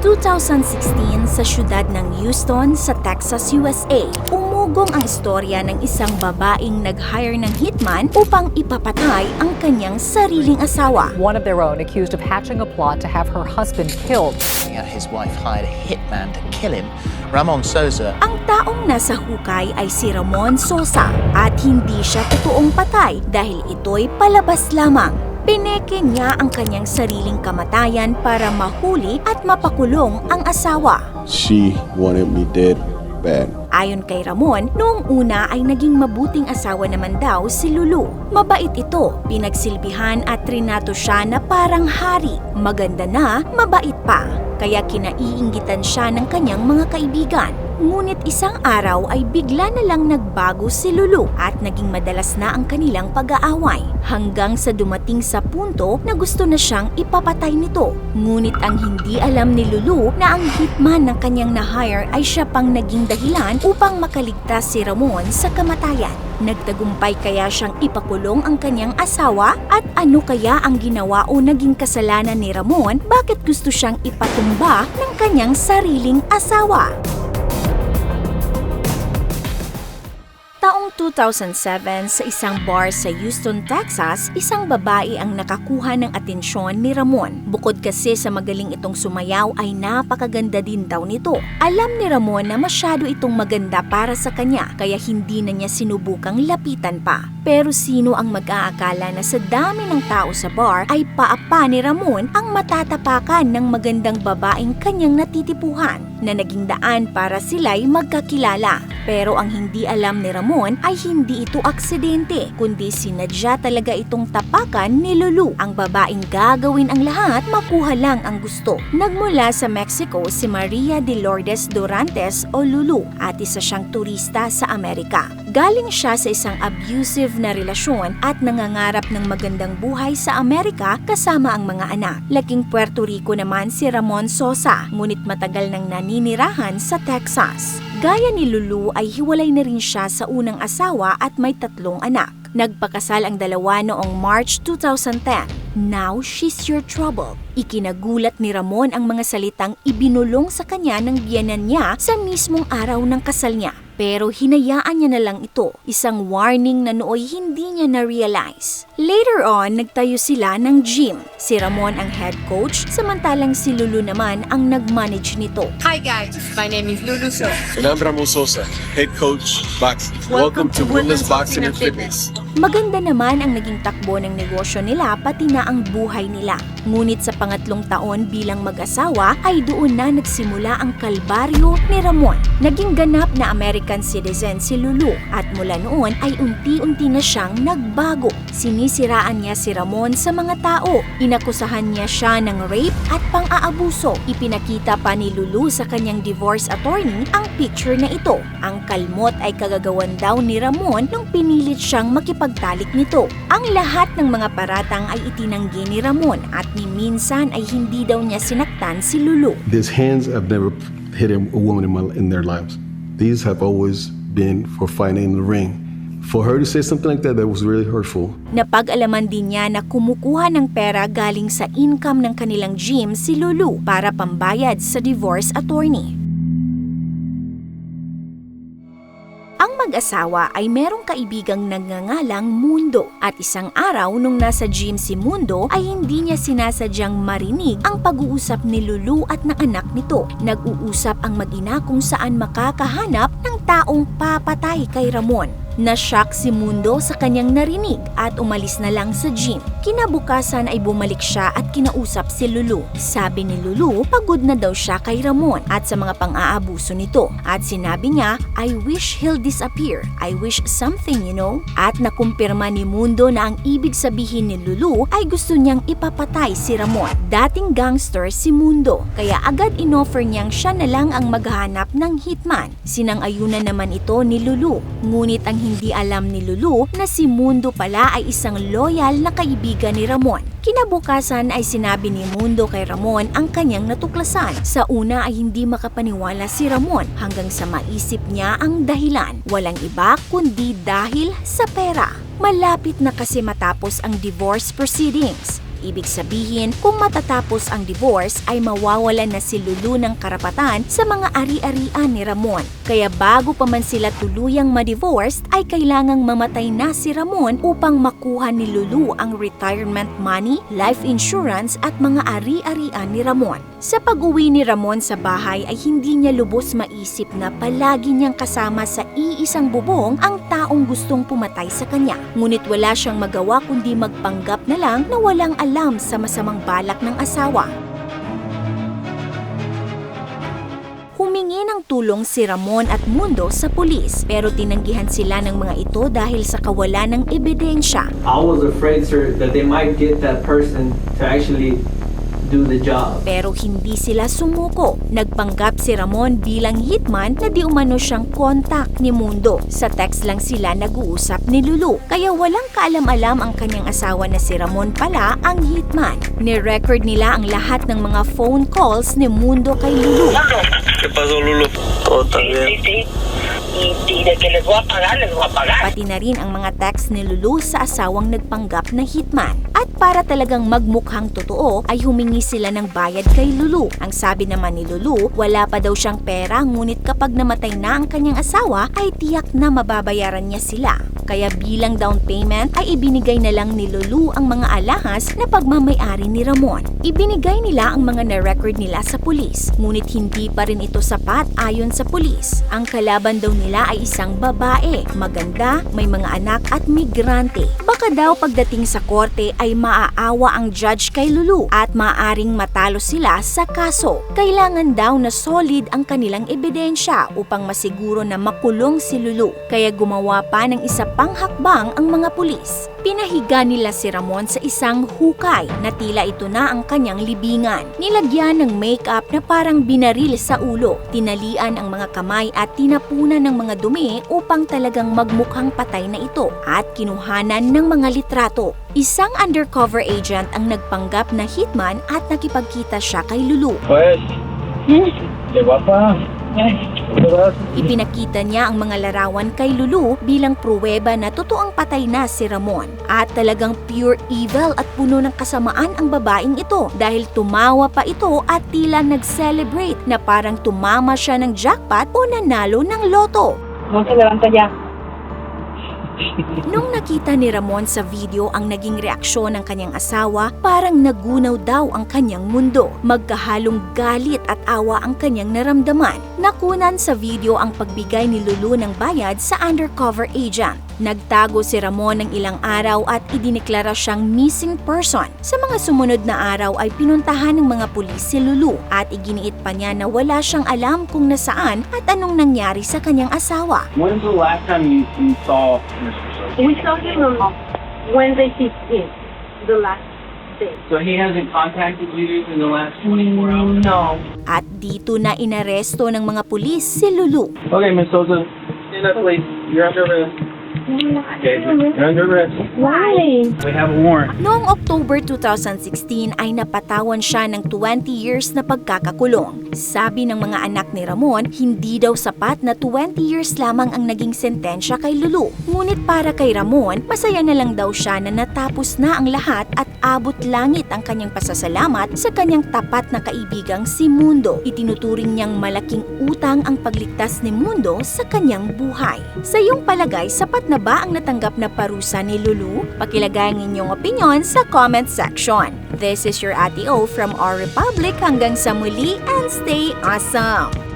2016 sa siyudad ng Houston sa Texas, USA, umugong ang istorya ng isang babaeng nag-hire ng hitman upang ipapatay ang kanyang sariling asawa. One of their own accused of hatching a plot to have her husband killed. His wife hired a hitman to kill him, Ramon Sosa. Ang taong nasa hukay ay si Ramon Sosa at hindi siya totoong patay dahil ito'y palabas lamang. Pineke niya ang kanyang sariling kamatayan para mahuli at mapakulong ang asawa. She wanted me dead bad. Ayon kay Ramon, noong una ay naging mabuting asawa naman daw si Lulu. Mabait ito, pinagsilbihan at trinato siya na parang hari. Maganda na, mabait pa. Kaya kinaiinggitan siya ng kanyang mga kaibigan. Ngunit isang araw ay bigla na lang nagbago si Lulu at naging madalas na ang kanilang pag-aaway. Hanggang sa dumating sa punto na gusto na siyang ipapatay nito. Ngunit ang hindi alam ni Lulu na ang hitman ng kanyang na-hire ay siya pang naging dahilan upang makaligtas si Ramon sa kamatayan. Nagtagumpay kaya siyang ipakulong ang kanyang asawa? At ano kaya ang ginawa o naging kasalanan ni Ramon? Bakit gusto siyang ipatumba ng kanyang sariling asawa? Taong 2007 sa isang bar sa Houston, Texas, isang babae ang nakakuha ng atensyon ni Ramon. Bukod kasi sa magaling itong sumayaw ay napakaganda din daw nito. Alam ni Ramon na masyado itong maganda para sa kanya kaya hindi na niya sinubukang lapitan pa. Pero sino ang mag-aakala na sa dami ng tao sa bar ay paapa ni Ramon ang matatapakan ng magandang babaeng kanyang natitipuhan na naging daan para sila'y magkakilala. Pero ang hindi alam ni Ramon ay hindi ito aksidente, kundi sinadya talaga itong tapakan ni Lulu. Ang babaeng gagawin ang lahat, makuha lang ang gusto. Nagmula sa Mexico si Maria de Lourdes Dorantes o Lulu at isa siyang turista sa Amerika. Galing siya sa isang abusive na relasyon at nangangarap ng magandang buhay sa Amerika kasama ang mga anak. Laking Puerto Rico naman si Ramon Sosa, ngunit matagal nang naninirahan sa Texas. Gaya ni Lulu ay hiwalay na rin siya sa unang asawa at may 3 anak. Nagpakasal ang dalawa noong March 2010. Now she's your trouble. Ikinagulat ni Ramon ang mga salitang ibinulong sa kanya ng biyenan niya sa mismong araw ng kasal niya. Pero hinayaan niya na lang ito, isang warning na nooy hindi niya na-realize. Later on, nagtayo sila ng gym. Si Ramon ang head coach, samantalang si Lulu naman ang nag-manage nito. Hi guys, my name is Lulu Sosa. And I'm Ramon Sosa, head coach, boxing. Welcome to Women's Boxing and Fitness. Maganda naman ang naging takbo ng negosyo nila pati na ang buhay nila. Ngunit sa pangatlong taon bilang mag-asawa ay doon na nagsimula ang kalbaryo ni Ramon. Naging ganap na American citizen si Lulu at mula noon ay unti-unti na siyang nagbago. Sinisiraan niya si Ramon sa mga tao. Inakusahan niya siya ng rape at pang-aabuso. Ipinakita pa ni Lulu sa kanyang divorce attorney ang picture na ito. Ang kalmot ay kagagawan daw ni Ramon nung pinilit siyang makipagtalik nito. Ang lahat ng mga paratang ay itinanggi ni Ramon at ni minsan ay hindi daw niya sinaktan si Lulu. These hands have never hit a woman in their lives. These have always been for fighting in the ring. For her to say something like that was really hurtful. Napag-alaman din niya na kumukuha ng pera galing sa income ng kanilang gym si Lulu para pambayad sa divorce attorney. Ang mag-asawa ay merong kaibigang nagngangalang Mundo at isang araw nung nasa gym si Mundo ay hindi niya sinasadyang marinig ang pag-uusap ni Lulu at ng anak nito. Nag-uusap ang mag-ina kung saan makakahanap ng taong papatay kay Ramon. Na-shock si Mundo sa kanyang narinig at umalis na lang sa gym. Kinabukasan ay bumalik siya at kinausap si Lulu. Sabi ni Lulu, pagod na daw siya kay Ramon at sa mga pang-aabuso nito. At sinabi niya, I wish he'll disappear. I wish something, you know. At nakumpirma ni Mundo na ang ibig sabihin ni Lulu ay gusto niyang ipapatay si Ramon. Dating gangster si Mundo, kaya agad inoffer niyang siya na lang ang maghanap ng hitman. Sinang-ayunan naman ito ni Lulu. Ngunit ang hindi alam ni Lulu na si Mundo pala ay isang loyal na kaibigan ni Ramon. Kinabukasan ay sinabi ni Mundo kay Ramon ang kanyang natuklasan. Sa una ay hindi makapaniwala si Ramon hanggang sa maisip niya ang dahilan. Walang iba kundi dahil sa pera. Malapit na kasi matapos ang divorce proceedings. Ibig sabihin, kung matatapos ang divorce ay mawawalan na si Lulu ng karapatan sa mga ari-arian ni Ramon. Kaya bago pa man sila tuluyang ma-divorced ay kailangang mamatay na si Ramon upang makuha ni Lulu ang retirement money, life insurance at mga ari-arian ni Ramon. Sa pag-uwi ni Ramon sa bahay ay hindi niya lubos maisip na palagi niyang kasama sa iisang bubong ang taong gustong pumatay sa kanya. Ngunit wala siyang magawa kundi magpanggap na lang na walang alam sa masamang balak ng asawa. Humingi ng tulong si Ramon at Mundo sa pulis pero tinanggihan sila ng mga ito dahil sa kawalan ng ebidensya. I was afraid, sir, that they might get that person to actually do the job. Pero hindi sila sumuko. Nagpanggap si Ramon bilang hitman na di umano siyang kontak ni Mundo. Sa text lang sila nag-uusap ni Lulu. Kaya walang kaalam-alam ang kanyang asawa na si Ramon pala ang hitman. Ni-record nila ang lahat ng mga phone calls ni Mundo kay Lulu. ¿Qué pasó, Lulu? Todo está bien. Y de que les voy a pagar, les voy a pagar. Pati na rin ang mga text ni Lulu sa asawang nagpanggap na hitman. At para talagang magmukhang totoo ay humingi sila ng bayad kay Lulu. Ang sabi naman ni Lulu, wala pa daw siyang pera ngunit kapag namatay na ang kanyang asawa ay tiyak na mababayaran niya sila. Kaya bilang down payment ay ibinigay na lang ni Lulu ang mga alahas na pagmamayari ni Ramon. Ibinigay nila ang mga na-record nila sa pulis. Ngunit hindi pa rin ito sapat ayon sa pulis. Ang kalaban daw nila ay isang babae, maganda, may mga anak at migrante. Baka daw pagdating sa korte ay maaawa ang judge kay Lulu at maaaring matalo sila sa kaso. Kailangan daw na solid ang kanilang ebidensya upang masiguro na makulong si Lulu. Kaya gumawa pa ng isa pang hakbang ang mga pulis. Pinahiga nila si Ramon sa isang hukay na tila ito na ang kanyang libingan. Nilagyan ng makeup na parang binaril sa ulo. Tinalian ang mga kamay at tinapunan ng mga dumi upang talagang magmukhang patay na ito at kinuhanan ng mga litrato. Isang undercover agent ang nagpanggap na hitman at nakipagkita siya kay Lulu. Pues, de guapa. Ipinakita niya ang mga larawan kay Lulu bilang pruweba na totoong patay na si Ramon. At talagang pure evil at puno ng kasamaan ang babaeng ito dahil tumawa pa ito at tila nag-celebrate na parang tumama siya ng jackpot o nanalo ng loto. No se levanta ya. Nung nakita ni Ramon sa video ang naging reaksyon ng kanyang asawa, parang nagunaw daw ang kanyang mundo. Magkahalong galit at awa ang kanyang naramdaman. Nakunan sa video ang pagbigay ni Lulu ng bayad sa undercover agent. Nagtago si Ramon ng ilang araw at idineklara siyang missing person. Sa mga sumunod na araw ay pinuntahan ng mga pulis si Lulu at iginiit pa niya na wala siyang alam kung nasaan at anong nangyari sa kanyang asawa. When's the last time you saw Mr. Sosa? We saw him on Wednesday 15th, the last day. So he hasn't contacted you in the last 24 hours? No. At dito na inaresto ng mga pulis si Lulu. Okay, Ms. Sosa, stand up, please. You're under arrest. Okay, you're under arrest. Why? We have a warrant. Noong October 2016 ay napatawan siya ng 20 years na pagkakakulong. Sabi ng mga anak ni Ramon, hindi daw sapat na 20 years lamang ang naging sentensya kay Lulu. Ngunit para kay Ramon, masaya na lang daw siya na natapos na ang lahat at abot langit ang kanyang pasasalamat sa kanyang tapat na kaibigang si Mundo. Itinuturing niyang malaking utang ang pagligtas ni Mundo sa kanyang buhay. Sa iyong palagay, sapat na ba ang natanggap na parusa ni Lulu? Pakilagay ang inyong opinion sa comment section. This is your Ate O from Our Republic. Hanggang sa muli and stay awesome!